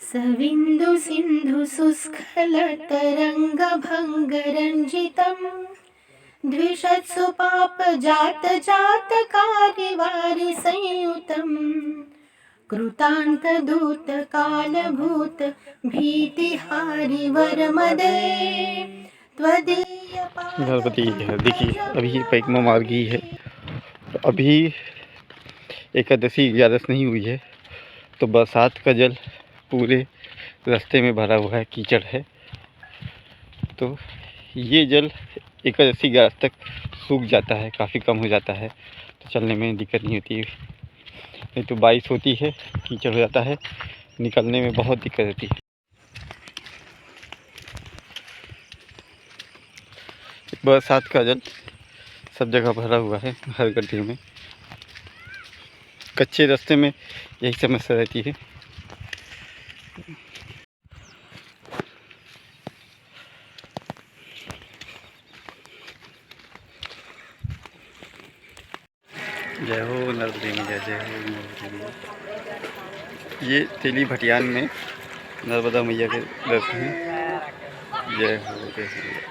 सविन्दु सिन्धु सुस्खल तरंग भंग रंजितम् द्विषत्सु पाप जात जात कार्यवारि संयुतम् कृतांत दूत कालभूत भीतिहारि वरमदे त्वदीय गणपति है। देखिए अभी पैकमा मार गई है, तो अभी एकादशी 11 नहीं हुई है, तो बरसात का जल पूरे रास्ते में भरा हुआ है, कीचड़ है। तो ये जल एकादशी 11 तक सूख जाता है, काफ़ी कम हो जाता है, तो चलने में दिक्कत नहीं होती है। नहीं तो बारिश होती है, कीचड़ हो जाता है, निकलने में बहुत दिक्कत होती है। बरसात का जल सब जगह भरा हुआ है, हर गड्ढे में। कच्चे रास्ते में यही समस्या रहती है। जय हो नर्मदे में, जय जय हो नर्मदे में। ये तेली भटियान में नर्मदा मैया के दर्शन हैं। जय हो जय हो।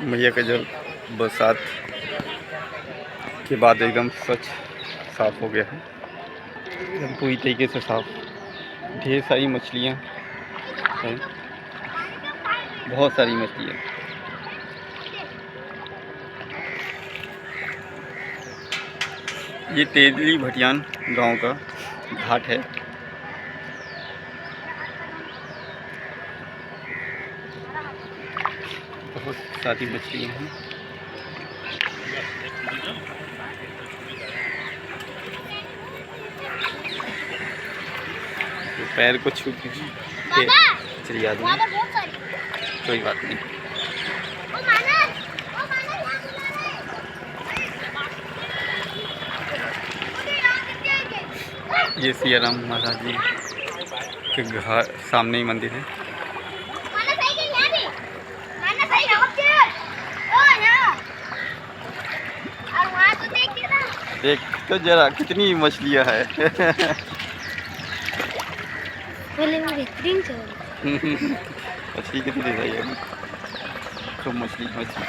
मैया का जल बरसात के बाद एकदम स्वच्छ साफ हो गया है, एकदम पूरी तरीके से साफ। ढेर सारी मछलियाँ हैं, बहुत सारी मछलियाँ। ये तेली भटियान गांव का घाट है। बहुत सारी मछलियाँ हैं। तो पैर को छू के चली आदमी, कोई बात नहीं। ये सियाराम महाराज जी के घर सामने ही मंदिर है। देख तो जरा कितनी मछलियाँ है। मछली कितनी है ये? खूब मछली मछली।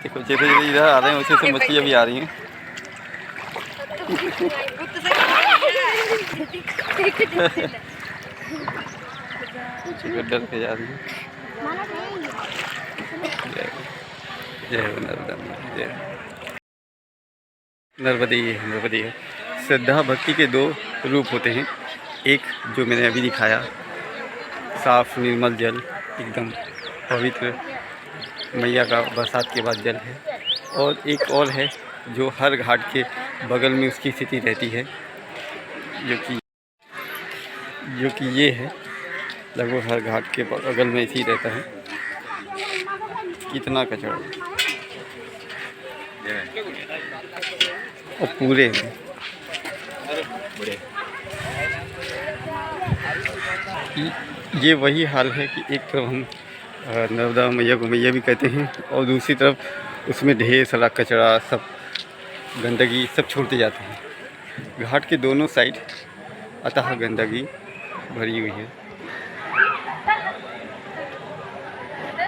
देखो जैसे जैसे इधर आ रहे हैं, वैसे वैसे मछलियाँ भी आ रही हैं। डर के जा रही है। जय हो नर्मदा, जय नर्मदे नर्मदे। श्रद्धा भक्ति के दो रूप होते हैं। एक जो मैंने अभी दिखाया, साफ निर्मल जल, एकदम पवित्र मैया का बरसात के बाद जल है। और एक और है जो हर घाट के बगल में उसकी स्थिति रहती है, जो कि ये है। लगभग हर घाट के बगल में इसी रहता है। कितना कचरा और पूरे ये वही हाल है कि एक तरफ हम नर्मदा मैया को मैया भी कहते हैं, और दूसरी तरफ उसमें ढेर सारा कचरा, सब गंदगी सब छोड़ते जाते हैं। घाट के दोनों साइड अतः गंदगी भरी हुई है,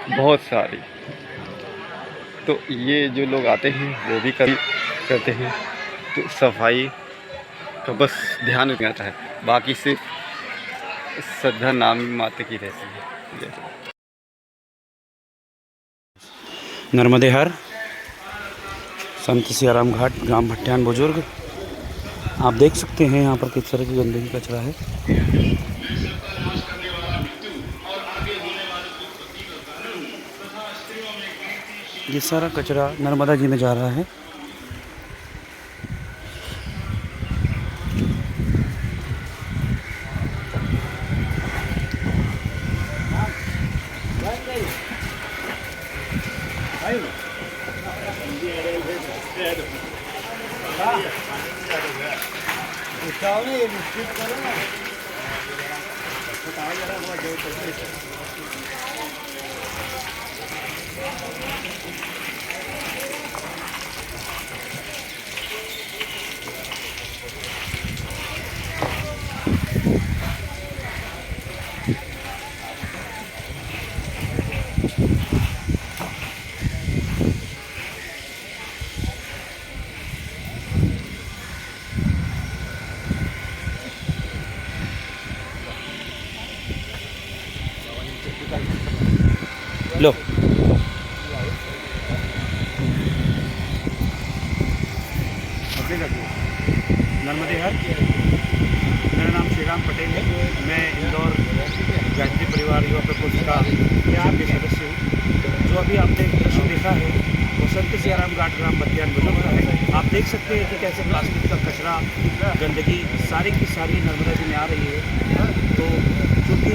बहुत सारी। तो ये जो लोग आते हैं वो भी करते हैं, तो सफाई का बस ध्यान नहीं आता है, बाकी सिर्फ श्रद्धा नाम मात्र की रहती है। नर्मदे हर संत सियाराम घाट, ग्राम भटियान बुजुर्ग। आप देख सकते हैं यहाँ पर किस तरह की गंदगी कचरा है। ये सारा कचरा नर्मदा जी में जा रहा है। Uçağını yemiş, git kalın. लो नर्मदे हर। मेरा नाम श्रीराम पटेल है। मैं इंदौर गायत्री परिवार युवा प्रकोष्ठ का के सदस्य हूँ। जो अभी आपने एक दृश्य देखा है वो संत सियाराम घाट ग्राम भट्टियान बुजुर्ग का है। आप देख सकते हैं कि कैसे प्लास्टिक का कचरा, गंदगी सारी की सारी नर्मदा जी में आ रही है। तो चूँकि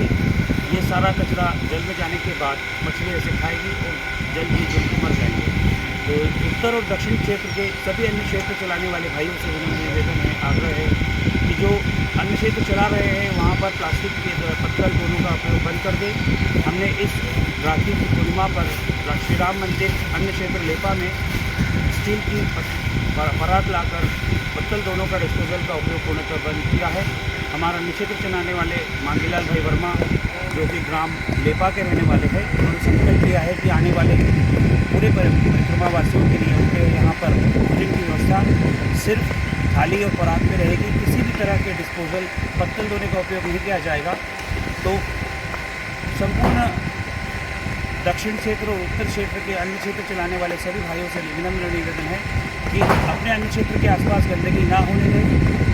ये सारा कचरा जल में जाने के बाद मछली ऐसे खाएगी और जल भी जल मर जाएंगे। तो उत्तर और दक्षिण क्षेत्र के सभी अन्य क्षेत्र चलाने वाले भाइयों से विनम्र निवेदन है, आग्रह है कि जो अन्य क्षेत्र चला रहे हैं वहाँ पर प्लास्टिक के पत्तल दोनों का उपयोग बंद कर दे। हमने इस राखी की पूर्णिमा पर श्री राम मंदिर अन्य क्षेत्र लेपा में स्टील की परात लाकर पत्तल दोनों का डिस्पोजल का उपयोग पूर्णतः बंद किया है। हमारा अन्य क्षेत्र चलाने वाले मांगीलाल भाई वर्मा जो कि ग्राम लेपा के रहने वाले हैं, उन्होंने संकल्प लिया है कि आने वाले पूरे परिक्रमा वासियों के लिए उनके यहाँ पर भोजन की व्यवस्था सिर्फ थाली और परात में रहेगी। किसी भी तरह के डिस्पोजल पत्तल धोने का उपयोग नहीं किया जाएगा। तो संपूर्ण दक्षिण क्षेत्र और उत्तर क्षेत्र के अन्य क्षेत्र चलाने वाले सभी भाइयों से विनम्र निवेदन है कि अपने अन्य क्षेत्र के आसपास गंदगी ना होने दें।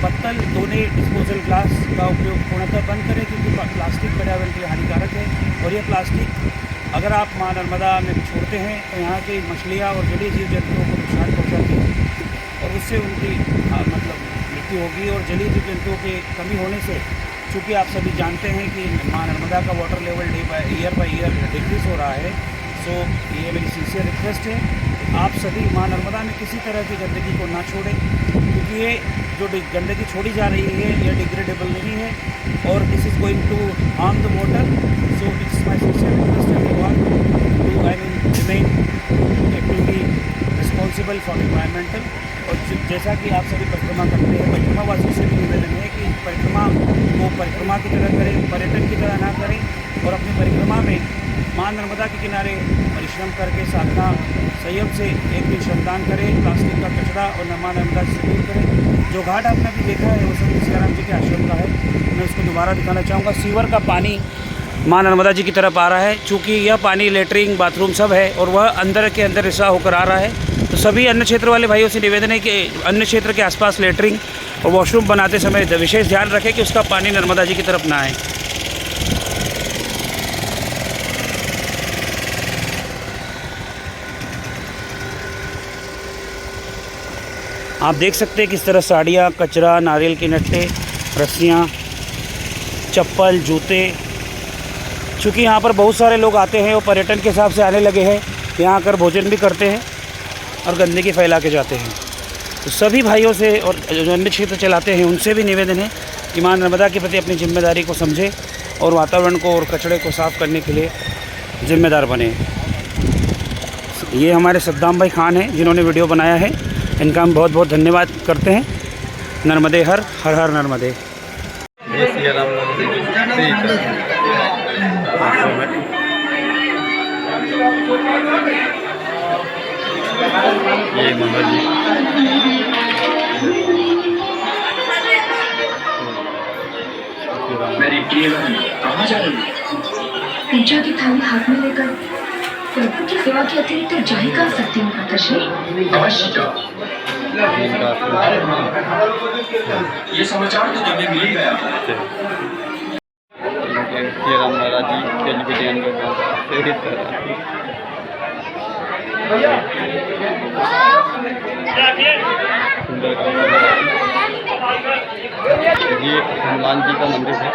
पत्तल धोने, डिस्पोजल ग्लास का उपयोग पूर्णतः बंद करें क्योंकि प्लास्टिक पर्यावरण के लिए हानिकारक है। और यह प्लास्टिक अगर आप माँ नर्मदा में छोड़ते हैं तो यहाँ की मछलियाँ और जलीय जीव जंतुओं को नुकसान पहुँचाती है और उससे उनकी मतलब मृत्यु होगी। और जलीय जीव जंतुओं की कमी होने से, चूँकि आप सभी जानते हैं कि माँ नर्मदा का water level day by year decrease हो रहा है। सो ये मेरी सिंसियर रिक्वेस्ट है आप सभी माँ नर्मदा में किसी तरह की गंदगी को ना छोड़ें क्योंकि ये जो गंदगी छोड़ी जा रही है ये डिग्रेडेबल नहीं है और this is going to harm the water. So it's my sincere request everyone to remain to be responsible for environmental. और जैसा कि आप सभी परिक्रमा करते हैं, परिक्रमा वासियों से भी निवेदन है कि परिक्रमा को परिक्रमा की तरह करें, पर्यटन की तरह ना करें और अपनी परिक्रमा में माँ नर्मदा के किनारे परिश्रम करके साधना संयम से एक दिन श्रमदान करें, प्लास्टिक का कचरा और माँ नर्मदा से दूर करें। जो घाट आपने अभी देखा है वो संत सियाराम जी के आश्रम का है। मैं उसको दोबारा दिखाना चाहूँगा। सीवर का पानी माँ नर्मदा जी की तरफ आ रहा है। चूँकि यह पानी लेटरिन, बाथरूम सब है और वह अंदर के अंदर रिसा होकर आ रहा है। तो सभी अन्य क्षेत्र वाले भाइयों से निवेदन है कि अन्य क्षेत्र के आसपास लेटरिन और वॉशरूम बनाते समय विशेष ध्यान रखें कि उसका पानी नर्मदा जी की तरफ ना आए। आप देख सकते हैं किस तरह साड़ियाँ, कचरा, नारियल के नट्टे, रस्सियाँ, चप्पल, जूते। चूँकि यहाँ पर बहुत सारे लोग आते हैं और पर्यटन के हिसाब से आने लगे हैं, यहाँ आकर भोजन भी करते हैं और गंदगी फैला के जाते हैं। तो सभी भाइयों से और जो अन्य क्षेत्र चलाते हैं उनसे भी निवेदन है कि माँ नर्मदा के प्रति अपनी जिम्मेदारी को समझें और वातावरण को और कचरे को साफ़ करने के लिए जिम्मेदार बने। ये हमारे सद्दाम भाई खान हैं जिन्होंने वीडियो बनाया है। इनका हम बहुत बहुत धन्यवाद करते हैं। नर्मदे हर हर हर नर्मदे। ये मोहम्मद जी मेरी प्रिय बहन कहाँ जा रही है? पूजा की थाली हाथ में लेकर प्रभु की सेवा के अतिरिक्त जा ही कर सकती हूँ माताश्री। अवश्य जाओ। ये समाचार तो जब मिल गया राम महाराज जी टेलीविजन ये हनुमान जी का मंदिर है।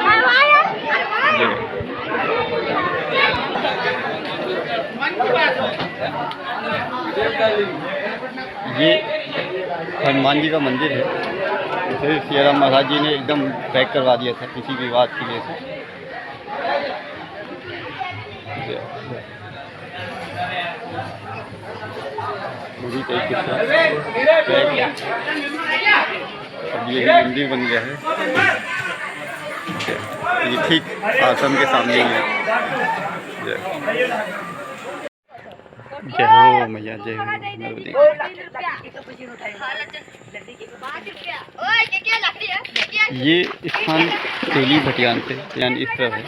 ये हनुमान जी का मंदिर है। इसे सियाराम महाराज जी ने एकदम पैक करवा दिया था किसी भी बात के लिए से। पूरी तरीके से अब ये मंदिर बन गया है। ये ठीक आश्रम के सामने ही है। जय हो मैया, जय हो नर्मदे। ये स्थान तेली भटियान से यानी इस तरफ है।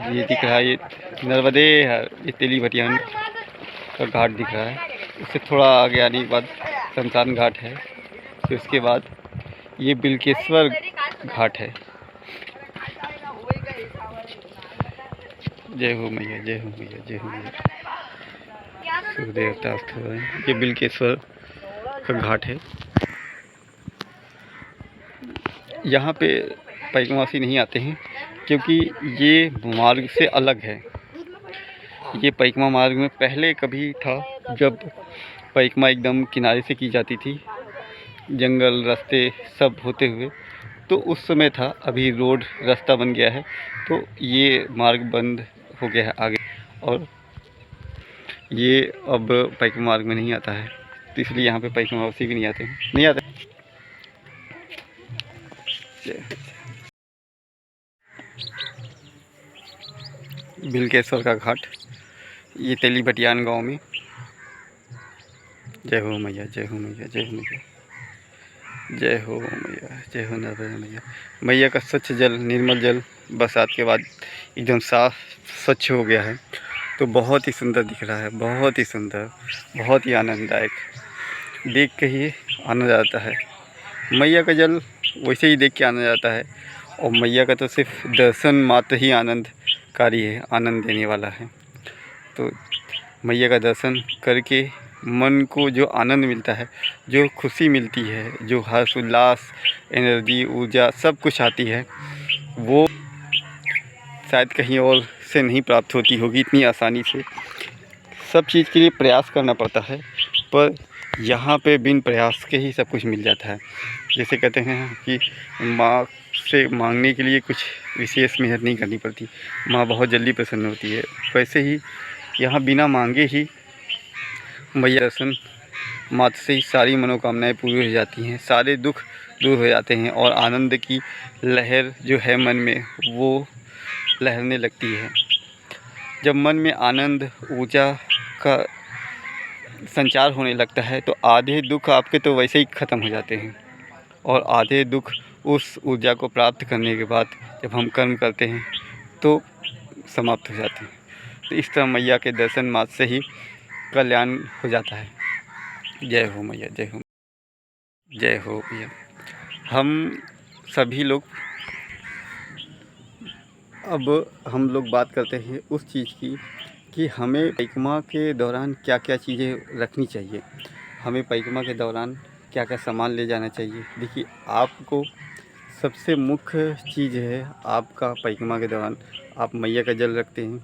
ये दिख रहा है, ये नर्मदे है, ये तेली भटियान का घाट दिख रहा है। उससे थोड़ा आगे आने के बाद शमशान घाट है। फिर उसके बाद ये बिलकेश्वर घाट है। जय हो मैया, जय हो मैया, जय हो मैया। सूर्य देवता अस्त हो रहे हैं। ये बिलकेश्वर का घाट है। यहाँ पे पैकमावासी नहीं आते हैं क्योंकि ये मार्ग से अलग है। ये पैकमा मार्ग में पहले कभी था जब पैकमा एकदम किनारे से की जाती थी, जंगल रास्ते सब होते हुए, तो उस समय था। अभी रोड रास्ता बन गया है तो ये मार्ग बंद हो गया है आगे, और ये अब पैकमा मार्ग में नहीं आता है। तो इसलिए यहाँ पे पैकमावासी भी नहीं आते हैं, नहीं आते। बिलकेश्वर का घाट, ये तेली भटियान गांव में। जय हो मैया, जय हो मैया, जय हो मैया, जय हो मैया, जय हो नर्मदे मैया। मैया का स्वच्छ जल, निर्मल जल बरसात के बाद एकदम साफ स्वच्छ हो गया है, तो बहुत ही सुंदर दिख रहा है। बहुत ही सुंदर, बहुत ही आनंददायक, देख के ही आनंद आता है। मैया का जल वैसे ही देख के आनंद आता है, और मैया का तो सिर्फ दर्शन मात्र ही आनंदकारी है, आनंद देने वाला है। तो मैया का दर्शन करके मन को जो आनंद मिलता है, जो खुशी मिलती है, जो हर्ष उल्लास, एनर्जी, ऊर्जा सब कुछ आती है, वो शायद कहीं और से नहीं प्राप्त होती होगी इतनी आसानी से। सब चीज़ के लिए प्रयास करना पड़ता है, पर यहाँ पे बिन प्रयास के ही सब कुछ मिल जाता है। जैसे कहते हैं कि माँ से मांगने के लिए कुछ विशेष मेहनत नहीं करनी पड़ती, माँ बहुत जल्दी प्रसन्न होती है। वैसे ही यहाँ बिना मांगे ही मैया दर्शन मात्र से ही सारी मनोकामनाएं पूरी हो जाती हैं, सारे दुख दूर हो जाते हैं, और आनंद की लहर जो है मन में वो लहरने लगती है। जब मन में आनंद, ऊर्जा का संचार होने लगता है तो आधे दुख आपके तो वैसे ही ख़त्म हो जाते हैं, और आधे दुख उस ऊर्जा को प्राप्त करने के बाद जब हम कर्म करते हैं तो समाप्त हो जाते हैं। तो इस तरह मैया के दर्शन मात्र से ही कल्याण हो जाता है। जय हो मैया, जय हो, जय हो मैया। हम सभी लोग हम लोग बात करते हैं उस चीज़ की कि हमें पैकमा के दौरान क्या क्या चीज़ें रखनी चाहिए, हमें पैकमा के दौरान क्या क्या सामान ले जाना चाहिए। देखिए, आपको सबसे मुख्य चीज़ है आपका पैकमा के दौरान आप मैया का जल रखते हैं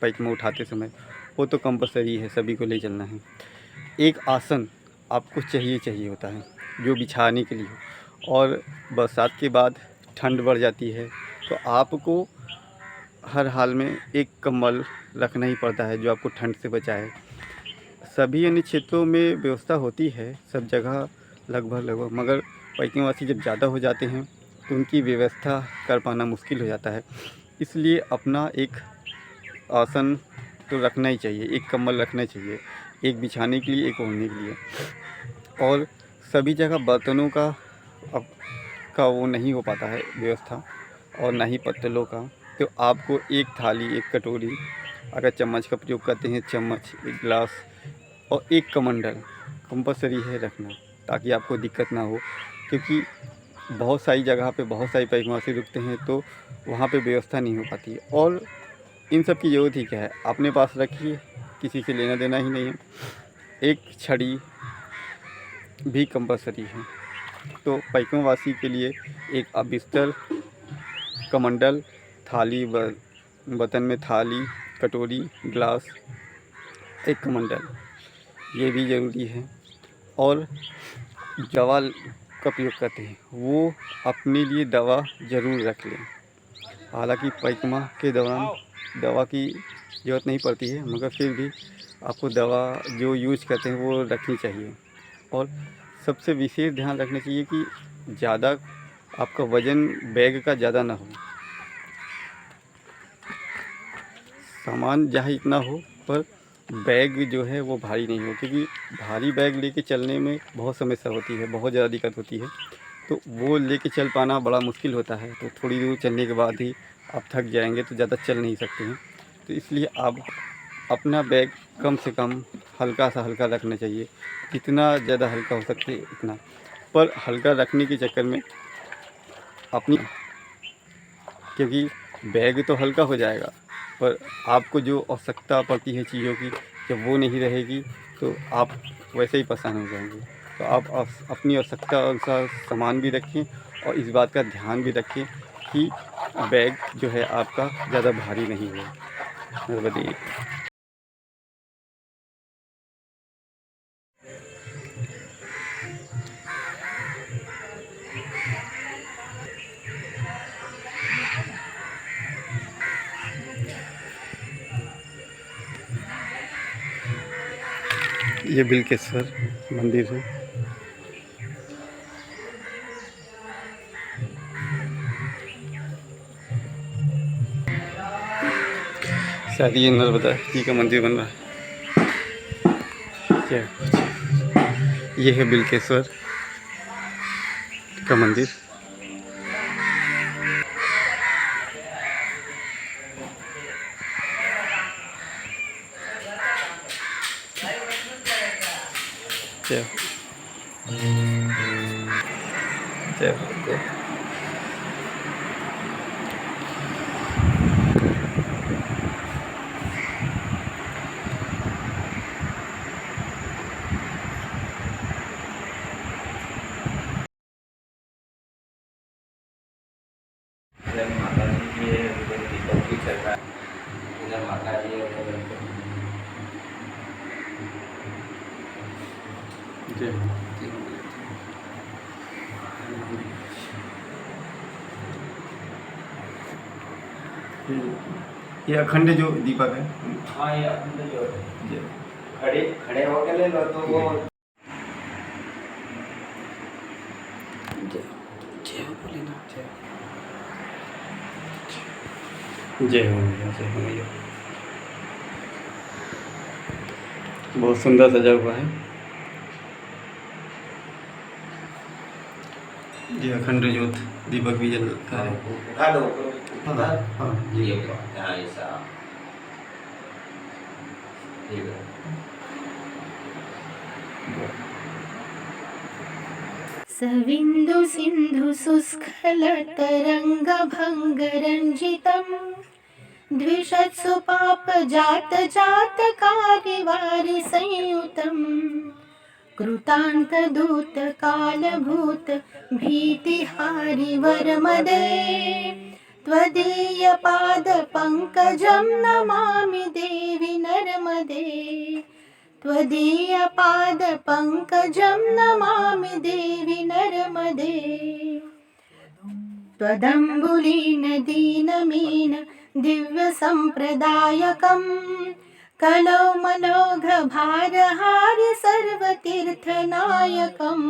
पैकमा उठाते समय, वो तो कंपलसरी है, सभी को ले चलना है। एक आसन आपको चाहिए होता है जो बिछाने के लिए हो, और बरसात के बाद ठंड बढ़ जाती है तो आपको हर हाल में एक कंबल रखना ही पड़ता है जो आपको ठंड से बचाए। सभी अन्य क्षेत्रों में व्यवस्था होती है, सब जगह लगभग, मगर पैकमावासी जब ज़्यादा हो जाते हैं तो उनकी व्यवस्था कर पाना मुश्किल हो जाता है। इसलिए अपना एक आसन तो रखना ही चाहिए, एक कंबल रखना चाहिए, एक बिछाने के लिए, एक ओढ़ने के लिए। और सभी जगह बर्तनों का वो नहीं हो पाता है व्यवस्था, और ना ही पत्तलों का, तो आपको एक थाली, एक कटोरी, अगर चम्मच का प्रयोग करते हैं चम्मच, एक गिलास और एक कमंडल कंपलसरी है रखना, ताकि आपको दिक्कत ना हो। क्योंकि बहुत सारी जगह पे बहुत सारी पैकमावासी रुकते हैं तो वहाँ पे व्यवस्था नहीं हो पाती, और इन सब की ज़रूरत ही क्या है, अपने पास रखिए, किसी से लेना देना ही नहीं है। एक छड़ी भी कंपलसरी है। तो पैकमावासी के लिए एक बिस्तर, कमंडल, थाली, बर्तन में थाली, कटोरी, गिलास, एक कमंडल, ये भी ज़रूरी है। और दवा का प्रयोग करते हैं वो अपने लिए दवा ज़रूर रख लें। हालांकि परिक्रमा के दौरान दवा की ज़रूरत नहीं पड़ती है, मगर फिर भी आपको दवा जो यूज करते हैं वो रखनी चाहिए। और सबसे विशेष ध्यान रखना चाहिए कि ज़्यादा आपका वज़न बैग का ज़्यादा ना हो, सामान चाहे इतना हो पर बैग जो है वो भारी नहीं हो, क्योंकि भारी बैग लेके चलने में बहुत समस्या होती है, बहुत ज़्यादा दिक्कत होती है। तो वो लेके चल पाना बड़ा मुश्किल होता है। तो थोड़ी दूर चलने के बाद ही आप थक जाएंगे तो ज़्यादा चल नहीं सकते हैं। तो इसलिए आप अपना बैग कम से कम हल्का सा हल्का रखना चाहिए, जितना ज़्यादा हल्का हो सके इतना। पर हल्का रखने के चक्कर में अपनी, क्योंकि बैग तो हल्का हो जाएगा पर आपको जो आवश्यकता पड़ती है चीज़ों की, जब वो नहीं रहेगी तो आप वैसे ही परेशान हो जाएंगे। तो आप अपनी आवश्यकता अनुसार सामान भी रखें और इस बात का ध्यान भी रखें कि बैग जो है आपका ज़्यादा भारी नहीं हो। बताइए। ये बिलकेश्वर मंदिर है। शायद ये नर्मदा जी का मंदिर बन रहा है क्या? ये है बिलकेश्वर का मंदिर। जय जय माता जी की है, उधर दीपक भी चल रहा है, उधर माता जी है, उधर ये अखंड जो दीपक है। हाँ ये अपने जो खड़े खड़े होकर ले लो तो वो जय हो भोलेनाथ, जय हो मैया, जय हो मैया। बहुत सुंदर सजा हुआ है। ये अखंड ज्योत दीपक भी जलता है। उठा दो हाँ ये हाँ ऐसा ठीक है। सविन्दु सिन्धु शुष्कल तरंग भंग रंजितम् द्विषत्सु पाप जात जात कार्यवारि संयुतम् कृतान्त दूत कालभूत भीतिहारि वरमदे त्वदीय पाद पंकजं नमामि देवी नर्मदे त्वदीय पाद पंकजं नमामि देवी नर्मदे त्वदम्बुलीन दीनमीन दिव्य संप्रदायकं कलौ मनोघ भारहारि सर्वतीर्थनायकं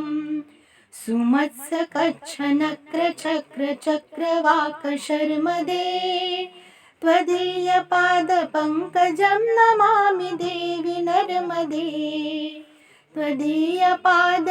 सुमत्स कच्छ नक्र चक्र चक्रवाक शर्मदे त्वदीय पाद पंकजं नमामि देवी नर्मदे त्वदीय पाद